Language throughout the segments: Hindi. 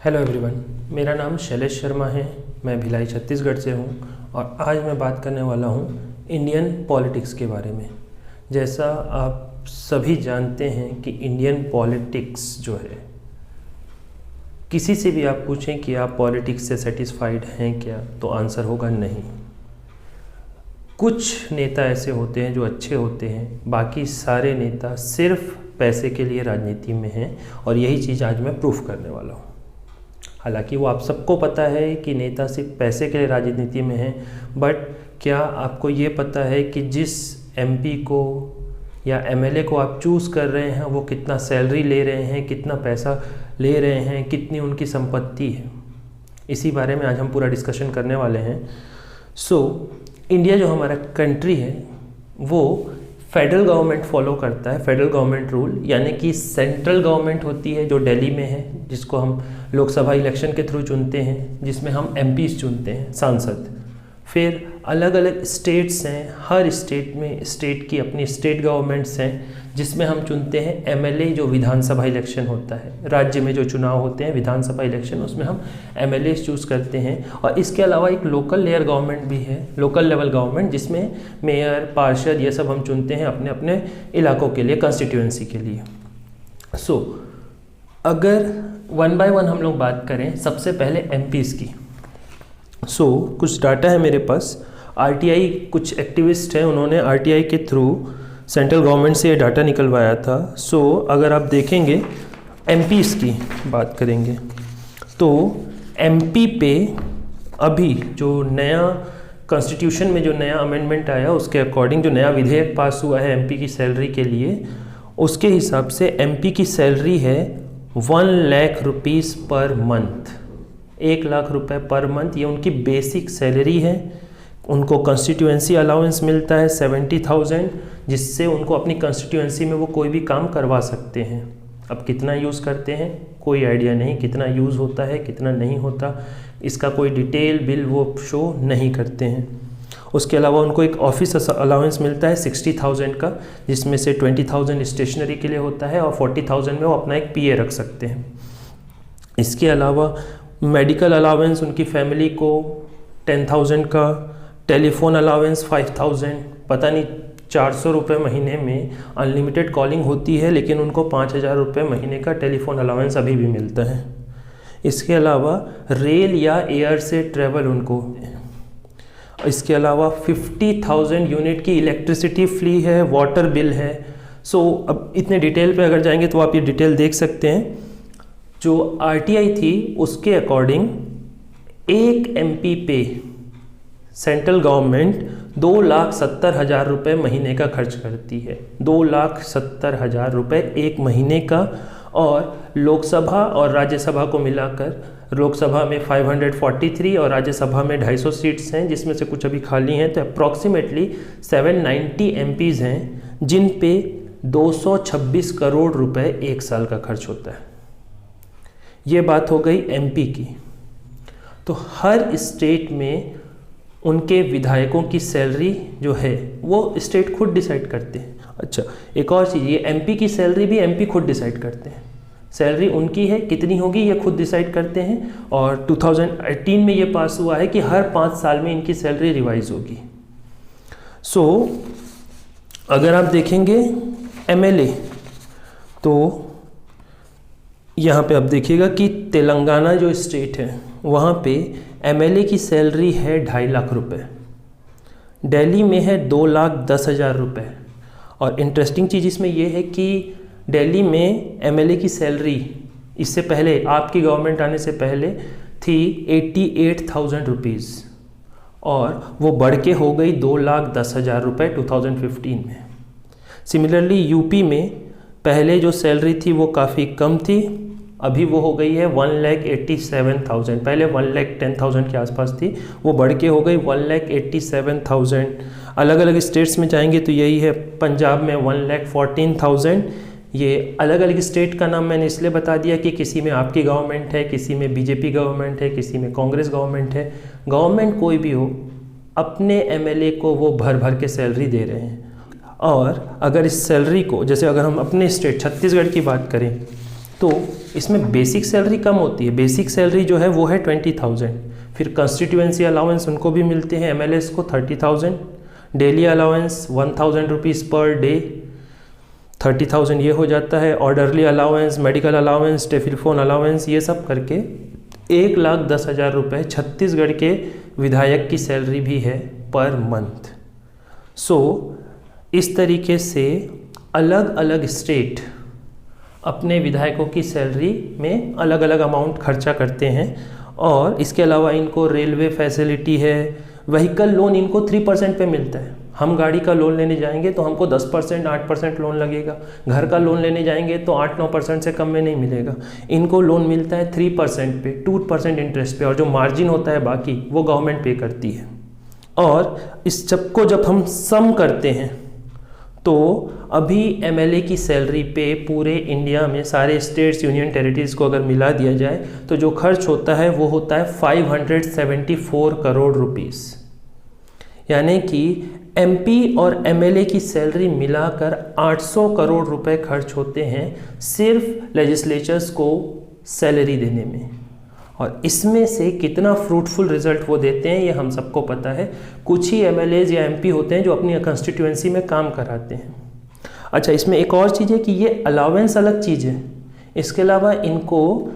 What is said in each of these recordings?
हेलो एवरीवन, मेरा नाम शैलेश शर्मा है। मैं भिलाई छत्तीसगढ़ से हूँ और आज मैं बात करने वाला हूँ इंडियन पॉलिटिक्स के बारे में। जैसा आप सभी जानते हैं कि इंडियन पॉलिटिक्स जो है, किसी से भी आप पूछें कि आप पॉलिटिक्स से सेटिस्फाइड हैं क्या, तो आंसर होगा नहीं। कुछ नेता ऐसे होते हैं जो अच्छे होते हैं, बाकी सारे नेता सिर्फ पैसे के लिए राजनीति में हैं और यही चीज़ आज मैं प्रूफ करने वाला हूँ। हालांकि वो आप सबको पता है कि नेता सिर्फ पैसे के लिए राजनीति में हैं, बट क्या आपको ये पता है कि जिस एमपी को या एमएलए को आप चूज़ कर रहे हैं वो कितना सैलरी ले रहे हैं, कितना पैसा ले रहे हैं, कितनी उनकी संपत्ति है? इसी बारे में आज हम पूरा डिस्कशन करने वाले हैं। इंडिया जो हमारा कंट्री है वो फेडरल गवर्नमेंट फॉलो करता है, फेडरल गवर्नमेंट रूल, यानी कि सेंट्रल गवर्नमेंट होती है जो दिल्ली में है, जिसको हम लोकसभा इलेक्शन के थ्रू चुनते हैं, जिसमें हम एमपीज चुनते हैं, सांसद। फिर अलग अलग स्टेट्स हैं, हर स्टेट में स्टेट की अपनी स्टेट गवर्नमेंट्स हैं, जिसमें हम चुनते हैं एमएलए, जो विधानसभा इलेक्शन होता है। राज्य में जो चुनाव होते हैं विधानसभा इलेक्शन, उसमें हम एमएलए चूज़ करते हैं। और इसके अलावा एक लोकल लेयर गवर्नमेंट भी है, लोकल लेवल गवर्नमेंट, जिसमें मेयर, पार्षद, ये सब हम चुनते हैं अपने अपने इलाकों के लिए, कंस्टिट्यूएंसी के लिए। अगर वन बाय वन हम लोग बात करें, सबसे पहले एमपीज़ की। कुछ डाटा है मेरे पास। आरटीआई, कुछ एक्टिविस्ट हैं, उन्होंने आरटीआई के थ्रू सेंट्रल गवर्नमेंट से ये डाटा निकलवाया था। अगर आप देखेंगे एमपीज़ की बात करेंगे तो एमपी पे अभी जो नया कॉन्स्टिट्यूशन में जो नया अमेंडमेंट आया, उसके अकॉर्डिंग जो नया विधेयक पास हुआ है एमपी की सैलरी के लिए, उसके हिसाब से एमपी की सैलरी है 1 lakh rupees per month. 1 lakh रुपए पर मंथ, ये उनकी बेसिक सैलरी है। उनको कंस्टिट्यूएंसी अलाउंस मिलता है 70,000, जिससे उनको अपनी कंस्टिट्यूएंसी में वो कोई भी काम करवा सकते हैं। अब कितना यूज़ करते हैं कोई आइडिया नहीं, कितना यूज़ होता है कितना नहीं होता, इसका कोई डिटेल बिल वो शो नहीं करते हैं। उसके अलावा उनको एक ऑफिस अलाउंस मिलता है 60,000 का, जिसमें से 20,000 स्टेशनरी के लिए होता है और 40,000 में वो अपना एक पीए रख सकते हैं। इसके अलावा मेडिकल अलाउंस उनकी फैमिली को 10,000 का, टेलीफोन अलाउंस 5,000, पता नहीं 400 रुपये महीने में अनलिमिटेड कॉलिंग होती है, लेकिन उनको 5,000 रुपये महीने का टेलीफोन अलाउंस अभी भी मिलता है। इसके अलावा रेल या एयर से ट्रैवल उनको, इसके अलावा 50,000 यूनिट की इलेक्ट्रिसिटी फ्री है, वाटर बिल है। अब इतने डिटेल पे अगर जाएंगे तो आप ये डिटेल देख सकते हैं। जो आरटीआई थी उसके अकॉर्डिंग एक एमपी पे सेंट्रल गवर्नमेंट 2,70,000 रुपये महीने का खर्च करती है। 2,70,000 रुपये एक महीने का। और लोकसभा और राज्यसभा को मिलाकर, लोकसभा में 543 और राज्यसभा में 250 सीट्स हैं, जिसमें से कुछ अभी खाली हैं, तो अप्रॉक्सीमेटली 790 एमपीज़ हैं, जिन पे 226 करोड़ रुपए एक साल का खर्च होता है। ये बात हो गई एमपी की। तो हर स्टेट में उनके विधायकों की सैलरी जो है वो स्टेट खुद डिसाइड करते हैं। अच्छा, एक और चीज़, ये एमपी की सैलरी भी एमपी खुद डिसाइड करते हैं। सैलरी उनकी है, कितनी होगी ये खुद डिसाइड करते हैं। और 2018 में ये पास हुआ है कि हर 5 साल में इनकी सैलरी रिवाइज होगी। अगर आप देखेंगे एमएलए, तो यहाँ पे आप देखिएगा कि तेलंगाना जो स्टेट है वहाँ पे एमएलए की सैलरी है 2.5 लाख रुपए, दिल्ली में है 2,10,000 रुपये। और इंटरेस्टिंग चीज़ इसमें यह है कि दिल्ली में एमएलए की सैलरी इससे पहले, आपकी गवर्नमेंट आने से पहले थी 88,000 रुपीज़, और वो बढ़ के हो गई 2,10,000 रुपये 2015 में। सिमिलरली यूपी में पहले जो सैलरी थी वो काफ़ी कम थी, अभी वो हो गई है 1,87,000। पहले 1,10,000 के आसपास थी, वो बढ़ के हो गई 1,87,000। अलग अलग स्टेट्स में जाएंगे तो यही है। पंजाब में 1,14,000। ये अलग अलग स्टेट का नाम मैंने इसलिए बता दिया कि किसी में आपकी गवर्नमेंट है, किसी में बीजेपी गवर्नमेंट है, किसी में कांग्रेस गवर्नमेंट है। गवर्नमेंट कोई भी हो, अपने एमएलए को वो भर भर के सैलरी दे रहे हैं। और अगर इस सैलरी को, जैसे अगर हम अपने स्टेट छत्तीसगढ़ की बात करें, तो इसमें बेसिक सैलरी कम होती है, बेसिक सैलरी जो है वो है 20,000। फिर कंस्टिट्यूएंसी अलाउंस उनको भी मिलते हैं एमएलएस को 30,000, daily allowance 1,000 rupees per day 30,000 ये हो जाता है, orderly allowance, medical allowance, telephone allowance, ये सब करके 1,10,000 रुपये छत्तीसगढ़ के विधायक की सैलरी भी है पर मंथ। सो इस तरीके से अलग अलग स्टेट अपने विधायकों की सैलरी में अलग अलग अमाउंट खर्चा करते हैं। और इसके अलावा इनको रेलवे फैसिलिटी है, व्हीकल लोन इनको 3% पे मिलता है। हम गाड़ी का लोन लेने जाएंगे तो हमको 10% 8% लोन लगेगा, घर का लोन लेने जाएंगे तो 8-9% से कम में नहीं मिलेगा। इनको लोन मिलता है 3% पे, 2% इंटरेस्ट पे, और जो मार्जिन होता है बाकी वो गवर्नमेंट पे करती है। और इस सबको जब हम सम करते हैं तो अभी एमएलए की सैलरी पे पूरे इंडिया में सारे स्टेट्स, यूनियन टेरिटरीज को अगर मिला दिया जाए तो जो खर्च होता है वो होता है 574 करोड़ रुपीस। यानी कि एमपी और एमएलए की सैलरी मिलाकर 800 करोड़ रुपए खर्च होते हैं सिर्फ लेजिस्लेचर्स को सैलरी देने में। और इसमें से कितना फ्रूटफुल रिजल्ट वो देते हैं ये हम सबको पता है। कुछ ही एमएलएज या एमपी होते हैं जो अपनी कंस्टिट्यूएंसी में काम कराते हैं। अच्छा, इसमें एक और चीज़ है कि ये अलावेंस अलग चीज़ है, इसके अलावा इनको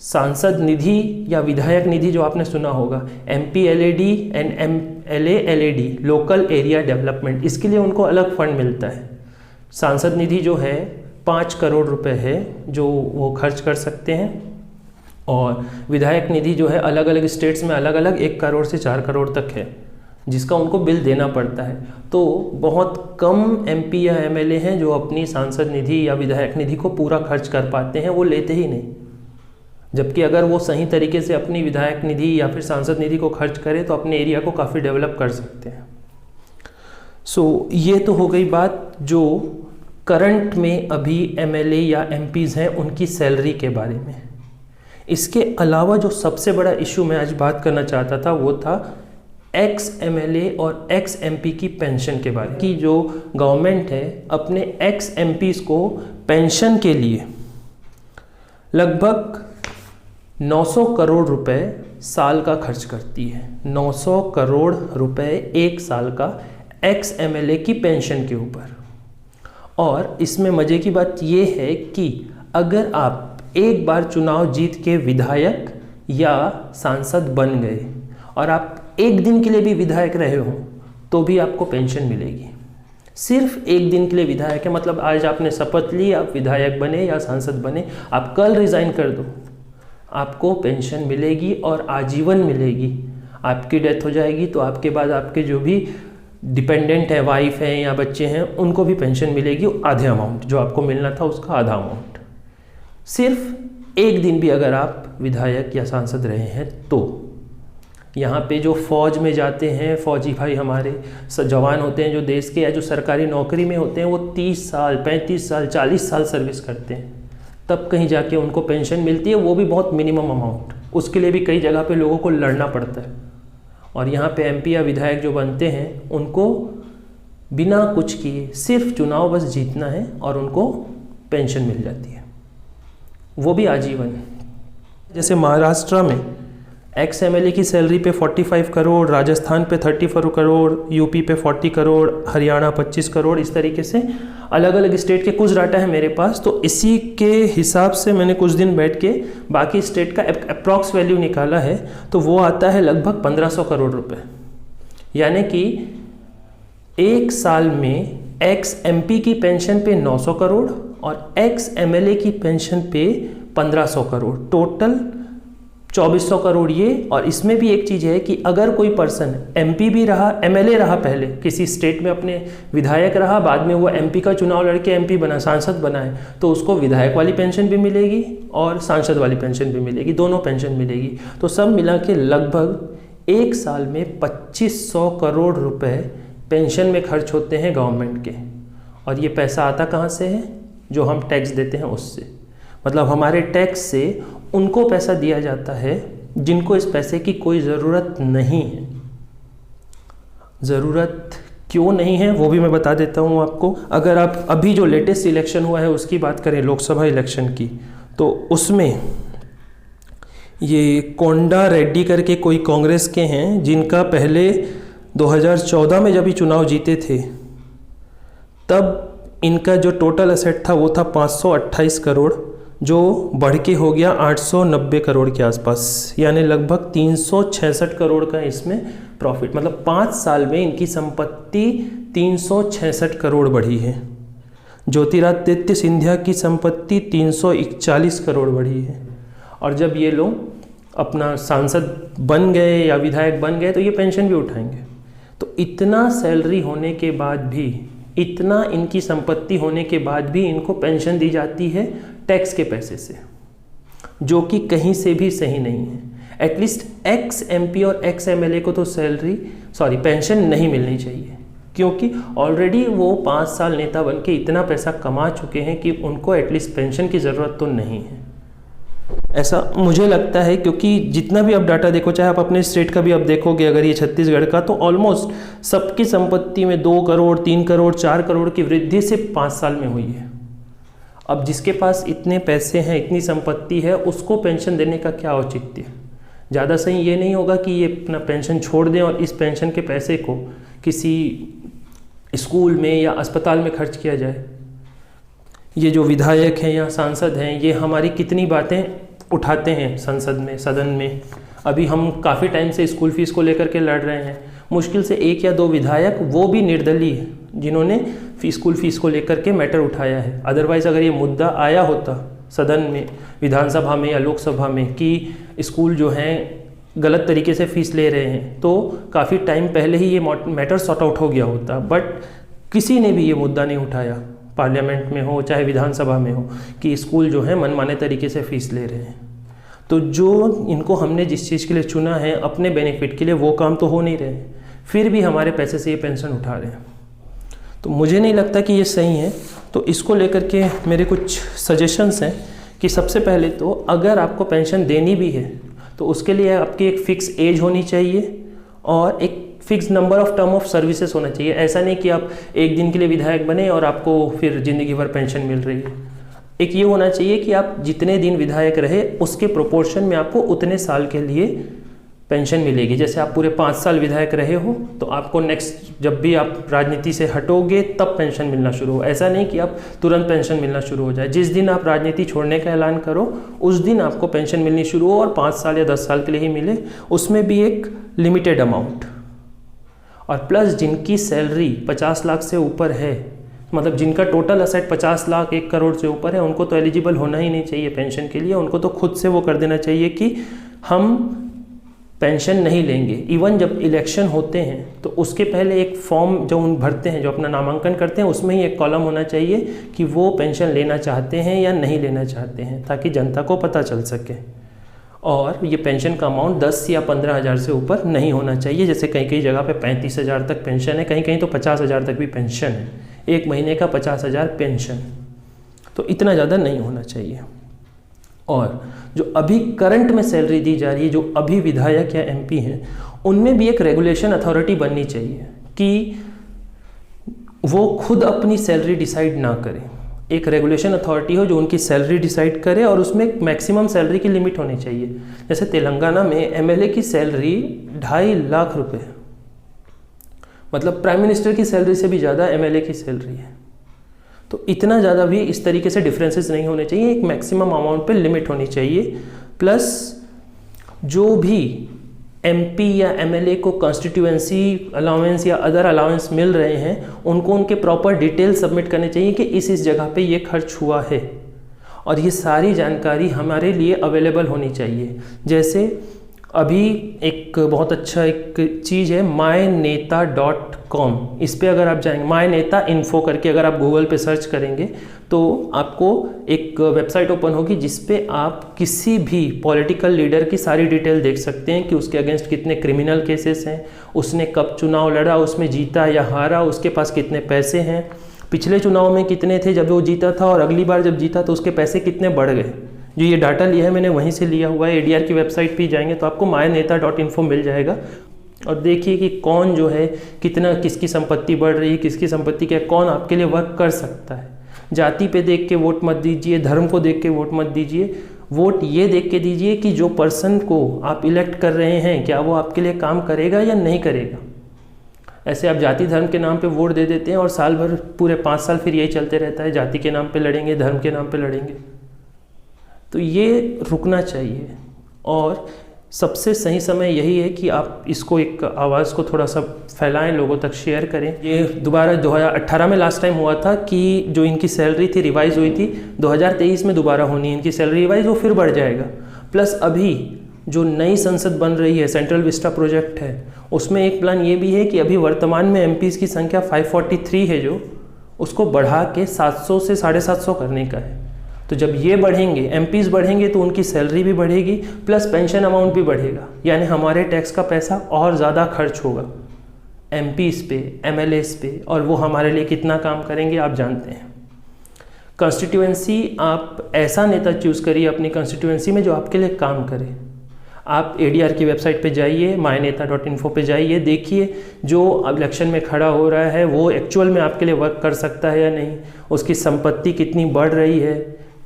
सांसद निधि या विधायक निधि जो आपने सुना होगा, MPLAD and MLALAD local area development, इसके लिए उनको अलग फंड मिलता है। सांसद निधि जो है 5 करोड़ रुपए है जो वो खर्च कर सकते हैं, और विधायक निधि जो है अलग अलग स्टेट्स में अलग अलग 1 करोड़ से 4 करोड़ तक है जिसका उनको बिल देना पड़ता है। तो बहुत कम MP या MLA हैं जो अपनी सांसद निधि या विधायक निधि को पूरा खर्च कर पाते हैं, वो लेते ही नहीं। जबकि अगर वो सही तरीके से अपनी विधायक निधि या फिर सांसद निधि को खर्च करें तो अपने एरिया को काफ़ी डेवलप कर सकते हैं। सो ये तो हो गई बात जो करंट में अभी MLA या MPs हैं उनकी सैलरी के बारे में। इसके अलावा जो सबसे बड़ा इशू मैं आज बात करना चाहता था वो था एक्स MLA और एक्स MP की पेंशन के बारे में। कि जो गवर्नमेंट है अपने एक्स MPs को पेंशन के लिए लगभग 900 करोड़ रुपए साल का खर्च करती है। 900 करोड़ रुपए एक साल का एक्स MLA की पेंशन के ऊपर। और इसमें मज़े की बात ये है कि अगर आप एक बार चुनाव जीत के विधायक या सांसद बन गए और आप एक दिन के लिए भी विधायक रहे हो तो भी आपको पेंशन मिलेगी। सिर्फ एक दिन के लिए विधायक है, मतलब आज आपने शपथ ली, आप विधायक बने या सांसद बने, आप कल रिज़ाइन कर दो, आपको पेंशन मिलेगी और आजीवन मिलेगी। आपकी डेथ हो जाएगी तो आपके बाद आपके जो भी डिपेंडेंट है, वाइफ हैं या बच्चे हैं, उनको भी पेंशन मिलेगी, आधे अमाउंट जो आपको मिलना था उसका आधा अमाउंट। सिर्फ एक दिन भी अगर आप विधायक या सांसद रहे हैं तो। यहाँ पे जो फौज में जाते हैं फौजी भाई हमारे जवान होते हैं जो देश के या जो सरकारी नौकरी में होते हैं, वो 30 साल 35 साल 40 साल सर्विस करते हैं, तब कहीं जाके उनको पेंशन मिलती है, वो भी बहुत मिनिमम अमाउंट। उसके लिए भी कई जगह पे लोगों को लड़ना पड़ता है। और यहाँ पे MP या विधायक जो बनते हैं उनको बिना कुछ किए सिर्फ चुनाव बस जीतना है और उनको पेंशन मिल जाती है, वो भी आजीवन। जैसे महाराष्ट्र में एक्स MLA की सैलरी पे 45 करोड़, राजस्थान पे 34 करोड़, UP पे 40 करोड़, हरियाणा 25 करोड़, इस तरीके से अलग अलग स्टेट के कुछ डाटा है मेरे पास। तो इसी के हिसाब से मैंने कुछ दिन बैठ के बाकी स्टेट का अप्रॉक्स वैल्यू निकाला है, तो वो आता है लगभग 1500 करोड़ रुपए। यानी कि एक साल में एक्स MP की पेंशन पे 900 करोड़ और एक्स MLA की पेंशन पे 1500 करोड़, टोटल 2400 करोड़ ये। और इसमें भी एक चीज़ है कि अगर कोई पर्सन MP भी रहा, MLA रहा, पहले किसी स्टेट में अपने विधायक रहा, बाद में वो MP का चुनाव लड़के MP बना, सांसद बना है, तो उसको विधायक वाली पेंशन भी मिलेगी और सांसद वाली पेंशन भी मिलेगी, दोनों पेंशन मिलेगी। तो सब मिला के लगभग एक साल में 2500 करोड़ रुपए पेंशन में खर्च होते हैं गवर्नमेंट के। और ये पैसा आता कहाँ से है? जो हम टैक्स देते हैं उससे। मतलब हमारे टैक्स से उनको पैसा दिया जाता है जिनको इस पैसे की कोई ज़रूरत नहीं है। ज़रूरत क्यों नहीं है वो भी मैं बता देता हूँ आपको। अगर आप अभी जो लेटेस्ट इलेक्शन हुआ है उसकी बात करें, लोकसभा इलेक्शन की, तो उसमें ये कोंडा रेड्डी करके कोई कांग्रेस के हैं, जिनका पहले 2014 में जब ये चुनाव जीते थे तब इनका जो टोटल एसेट था वो था 528 करोड़, जो बढ़ के हो गया 890 करोड़ के आसपास, यानी लगभग 366 करोड़ का इसमें प्रॉफिट। मतलब 5 साल में इनकी संपत्ति 366 करोड़ बढ़ी है। ज्योतिरादित्य सिंधिया की संपत्ति 341 करोड़ बढ़ी है। और जब ये लोग अपना सांसद बन गए या विधायक बन गए तो ये पेंशन भी उठाएंगे। तो इतना सैलरी होने के बाद भी, इतना इनकी संपत्ति होने के बाद भी इनको पेंशन दी जाती है टैक्स के पैसे से, जो कि कहीं से भी सही नहीं है। एटलीस्ट एक्स एमपी और एक्स एमएलए को तो पेंशन नहीं मिलनी चाहिए, क्योंकि ऑलरेडी वो 5 साल नेता बन के इतना पैसा कमा चुके हैं कि उनको एटलीस्ट पेंशन की ज़रूरत तो नहीं है, ऐसा मुझे लगता है। क्योंकि जितना भी आप डाटा देखो, चाहे आप अपने स्टेट का भी आप देखोगे, अगर ये छत्तीसगढ़ का, तो ऑलमोस्ट सबकी संपत्ति में 2 करोड़ 3 करोड़ 4 करोड़ की वृद्धि सिर्फ 5 साल में हुई है। अब जिसके पास इतने पैसे हैं, इतनी संपत्ति है, उसको पेंशन देने का क्या औचित्य? ज़्यादा सही ये नहीं होगा कि ये अपना पेंशन छोड़ दें और इस पेंशन के पैसे को किसी स्कूल में या अस्पताल में खर्च किया जाए? ये जो विधायक हैं या सांसद हैं, ये हमारी कितनी बातें उठाते हैं संसद में, सदन में। अभी हम काफ़ी टाइम से स्कूल फीस को लेकर के लड़ रहे हैं। मुश्किल से 1 या 2 विधायक, वो भी निर्दलीय, जिन्होंने स्कूल फीस को लेकर के मैटर उठाया है। अदरवाइज़ अगर ये मुद्दा आया होता सदन में, विधानसभा में या लोकसभा में, कि स्कूल जो हैं गलत तरीके से फ़ीस ले रहे हैं, तो काफ़ी टाइम पहले ही ये मैटर सॉर्ट आउट हो गया होता। बट किसी ने भी ये मुद्दा नहीं उठाया, पार्लियामेंट में हो चाहे विधानसभा में हो, कि स्कूल जो है मनमाने तरीके से फ़ीस ले रहे हैं। तो जो इनको हमने जिस चीज़ के लिए चुना है, अपने बेनिफिट के लिए, वो काम तो हो नहीं रहे, फिर भी हमारे पैसे से ये पेंशन उठा रहे हैं। तो मुझे नहीं लगता कि ये सही है। तो इसको लेकर के मेरे कुछ सजेशंस हैं कि सबसे पहले तो अगर आपको पेंशन देनी भी है तो उसके लिए आपकी एक फ़िक्स एज होनी चाहिए और एक fix number of term of services होना चाहिए। ऐसा नहीं कि आप एक दिन के लिए विधायक बने और आपको फिर ज़िंदगी भर पेंशन मिल रही है। एक ये होना चाहिए कि आप जितने दिन विधायक रहे उसके प्रोपोर्शन में आपको उतने साल के लिए पेंशन मिलेगी। जैसे आप पूरे 5 साल विधायक रहे हो तो आपको नेक्स्ट जब भी आप राजनीति से हटोगे तब पेंशन मिलना शुरू हो। ऐसा नहीं कि आप तुरंत पेंशन मिलना शुरू हो जाए। जिस दिन आप राजनीति छोड़ने का ऐलान करो उस दिन आपको पेंशन मिलनी शुरू हो और 5 साल या 10 साल के लिए ही मिले, उसमें भी एक लिमिटेड अमाउंट। और प्लस जिनकी सैलरी 50 लाख से ऊपर है, मतलब जिनका टोटल असेट 50 लाख 1 करोड़ से ऊपर है, उनको तो एलिजिबल होना ही नहीं चाहिए पेंशन के लिए। उनको तो खुद से वो कर देना चाहिए कि हम पेंशन नहीं लेंगे। इवन जब इलेक्शन होते हैं तो उसके पहले एक फॉर्म जो उन भरते हैं, जो अपना नामांकन करते हैं, उसमें ही एक कॉलम होना चाहिए कि वो पेंशन लेना चाहते हैं या नहीं लेना चाहते हैं, ताकि जनता को पता चल सके। और ये पेंशन का अमाउंट 10 या 15 हज़ार से ऊपर नहीं होना चाहिए। जैसे कई कई जगह पे 35 हज़ार तक पेंशन है, कहीं कहीं तो 50 हज़ार तक भी पेंशन है। 1 महीने का 50 हज़ार पेंशन, तो इतना ज़्यादा नहीं होना चाहिए। और जो अभी करंट में सैलरी दी जा रही है, जो अभी विधायक या एमपी हैं, उनमें भी एक रेगुलेशन अथॉरिटी बननी चाहिए कि वो खुद अपनी सैलरी डिसाइड ना करें। एक रेगुलेशन अथॉरिटी हो जो उनकी सैलरी डिसाइड करे और उसमें एक मैक्सिमम सैलरी की लिमिट होनी चाहिए। जैसे तेलंगाना में एमएलए की सैलरी 2.5 लाख रुपए, मतलब प्राइम मिनिस्टर की सैलरी से भी ज़्यादा एमएलए की सैलरी है। तो इतना ज़्यादा भी इस तरीके से डिफरेंसेस नहीं होने चाहिए, एक मैक्सिमम अमाउंट पे लिमिट होनी चाहिए। प्लस जो भी एमपी या एमएलए को कॉन्स्टिट्यूएंसी अलाउंस या अदर अलाउंस मिल रहे हैं, उनको उनके प्रॉपर डिटेल सबमिट करने चाहिए कि इस जगह पे ये खर्च हुआ है, और ये सारी जानकारी हमारे लिए अवेलेबल होनी चाहिए। जैसे अभी एक बहुत अच्छा एक चीज़ है myneta.com, इस पे अगर आप जाएंगे, myneta info करके अगर आप गूगल पे सर्च करेंगे तो आपको एक वेबसाइट ओपन होगी जिस पे आप किसी भी पॉलिटिकल लीडर की सारी डिटेल देख सकते हैं कि उसके अगेंस्ट कितने क्रिमिनल केसेस हैं, उसने कब चुनाव लड़ा, उसमें जीता या हारा, उसके पास कितने पैसे हैं, पिछले चुनाव में कितने थे जब वो जीता था, और अगली बार जब जीता तो उसके पैसे कितने बढ़ गए। जो ये डाटा लिया है मैंने वहीं से लिया हुआ है। ADR की वेबसाइट पे जाएंगे तो आपको myneta.info मिल जाएगा, और देखिए कि कौन जो है कितना, किसकी संपत्ति बढ़ रही है, किसकी संपत्ति क्या, कौन आपके लिए वर्क कर सकता है। जाति पे देख के वोट मत दीजिए, धर्म को देख के वोट मत दीजिए। वोट ये देख के दीजिए कि जो पर्सन को आप इलेक्ट कर रहे हैं क्या वो आपके लिए काम करेगा या नहीं करेगा। ऐसे आप जाति धर्म के नाम पे वोट दे देते हैं और साल भर पूरे 5 साल फिर यही चलते रहता है, जाति के नाम पे लड़ेंगे, धर्म के नाम पे लड़ेंगे। तो ये रुकना चाहिए और सबसे सही समय यही है कि आप इसको एक आवाज़ को थोड़ा सा फैलाएं, लोगों तक शेयर करें। ये दोबारा 2018 में लास्ट टाइम हुआ था कि जो इनकी सैलरी थी रिवाइज़ हुई थी, 2023 में दोबारा होनी है इनकी सैलरी रिवाइज़, वो फिर बढ़ जाएगा। प्लस अभी जो नई संसद बन रही है, सेंट्रल विस्टा प्रोजेक्ट है, उसमें एक प्लान ये भी है कि अभी वर्तमान में एमपीज़ की संख्या 543 है, जो उसको बढ़ा के 700 से 750 करने का है। तो जब ये बढ़ेंगे, एमपीज़ बढ़ेंगे, तो उनकी सैलरी भी बढ़ेगी प्लस पेंशन अमाउंट भी बढ़ेगा, यानी हमारे टैक्स का पैसा और ज़्यादा खर्च होगा एमपीज़ पे, एमएलएस पे, और वो हमारे लिए कितना काम करेंगे आप जानते हैं। कॉन्स्टिट्यूएंसी, आप ऐसा नेता चूज़ करिए अपनी कॉन्स्टिट्यूएंसी में जो आपके लिए काम करे। आप ADR की वेबसाइट पे जाइए, myneta.info पे जाइए, देखिए जो इलेक्शन में खड़ा हो रहा है वो एक्चुअल में आपके लिए वर्क कर सकता है या नहीं, उसकी संपत्ति कितनी बढ़ रही है,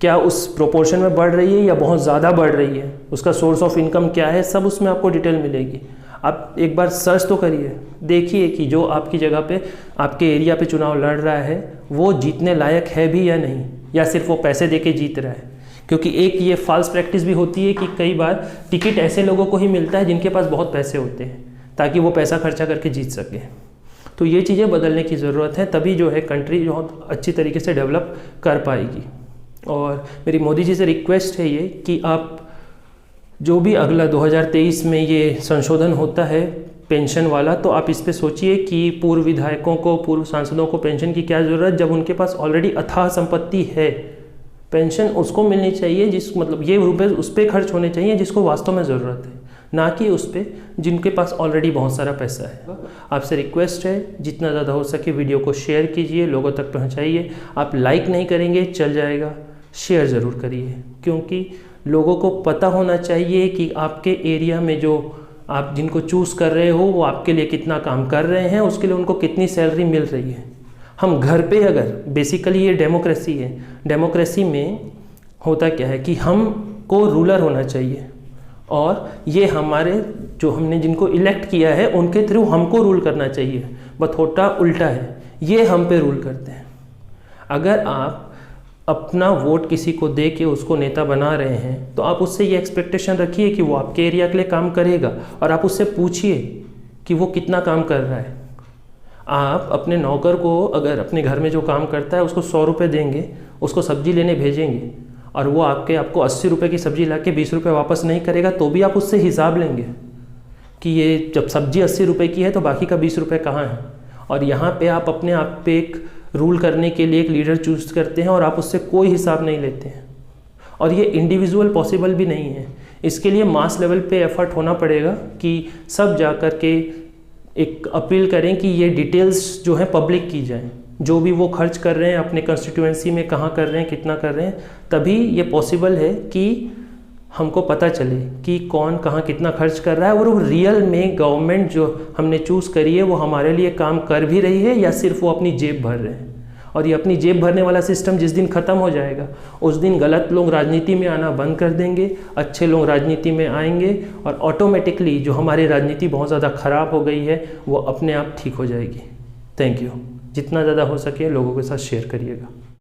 क्या उस प्रोपोर्शन में बढ़ रही है या बहुत ज़्यादा बढ़ रही है, उसका सोर्स ऑफ इनकम क्या है, सब उसमें आपको डिटेल मिलेगी। आप एक बार सर्च तो करिए, देखिए कि जो आपकी जगह पे, आपके एरिया पे चुनाव लड़ रहा है वो जीतने लायक है भी या नहीं, या सिर्फ वो पैसे दे के जीत रहा है। क्योंकि एक ये फॉल्स प्रैक्टिस भी होती है कि कई बार टिकट ऐसे लोगों को ही मिलता है जिनके पास बहुत पैसे होते हैं, ताकि वो पैसा खर्चा करके जीत सके। तो ये चीज़ें बदलने की ज़रूरत है, तभी जो है कंट्री बहुत अच्छी तरीके से डेवलप कर पाएगी। और मेरी मोदी जी से रिक्वेस्ट है ये कि आप जो भी अगला 2023 में ये संशोधन होता है पेंशन वाला, तो आप इस पे सोचिए कि पूर्व विधायकों को, पूर्व सांसदों को पेंशन की क्या ज़रूरत, जब उनके पास ऑलरेडी अथाह संपत्ति है। पेंशन उसको मिलनी चाहिए जिस, मतलब ये रुपए उस पर खर्च होने चाहिए जिसको वास्तव में ज़रूरत है, ना कि उस पर जिनके पास ऑलरेडी बहुत सारा पैसा है। आपसे रिक्वेस्ट है जितना ज़्यादा हो सके वीडियो को शेयर कीजिए, लोगों तक पहुंचाइए। आप लाइक नहीं करेंगे चल जाएगा, शेयर ज़रूर करिए, क्योंकि लोगों को पता होना चाहिए कि आपके एरिया में जो आप जिनको चूज़ कर रहे हो वो आपके लिए कितना काम कर रहे हैं, उसके लिए उनको कितनी सैलरी मिल रही है। हम घर पे, अगर बेसिकली ये डेमोक्रेसी है, डेमोक्रेसी में होता क्या है कि हमको रूलर होना चाहिए और ये हमारे जो हमने जिनको इलेक्ट किया है उनके थ्रू हमको रूल करना चाहिए। बट होता उल्टा है, ये हम पे रूल करते हैं। अगर आप अपना वोट किसी को दे के उसको नेता बना रहे हैं तो आप उससे ये एक्सपेक्टेशन रखिए कि वो आपके एरिया के लिए काम करेगा, और आप उससे पूछिए कि वो कितना काम कर रहा है। आप अपने नौकर को अगर अपने घर में जो काम करता है उसको 100 रुपये देंगे, उसको सब्जी लेने भेजेंगे, और वो आपको 80 रुपये की सब्जी ला के 20 रुपये वापस नहीं करेगा, तो भी आप उससे हिसाब लेंगे कि ये जब सब्जी 80 रुपये की है तो बाकी का 20 रुपये कहाँ है। और यहाँ पे आप अपने आप पे एक रूल करने के लिए एक लीडर चूज़ करते हैं और आप उससे कोई हिसाब नहीं लेते हैं, और ये इंडिविजुअल पॉसिबल भी नहीं है। इसके लिए मास लेवल पे एफर्ट होना पड़ेगा कि सब जा कर के एक अपील करें कि ये डिटेल्स जो है पब्लिक की जाएं, जो भी वो खर्च कर रहे हैं अपने कंस्टिट्यूएंसी में, कहाँ कर रहे हैं, कितना कर रहे हैं, तभी ये पॉसिबल है कि हमको पता चले कि कौन कहाँ कितना खर्च कर रहा है, और वो रियल में गवर्नमेंट जो हमने चूज़ करी है वो हमारे लिए काम कर भी रही है या सिर्फ वो अपनी जेब भर रहे हैं। और ये अपनी जेब भरने वाला सिस्टम जिस दिन ख़त्म हो जाएगा उस दिन गलत लोग राजनीति में आना बंद कर देंगे, अच्छे लोग राजनीति में आएंगे, और ऑटोमेटिकली जो हमारी राजनीति बहुत ज़्यादा ख़राब हो गई है वो अपने आप ठीक हो जाएगी। Thank you. जितना ज़्यादा हो सके लोगों के साथ शेयर करिएगा।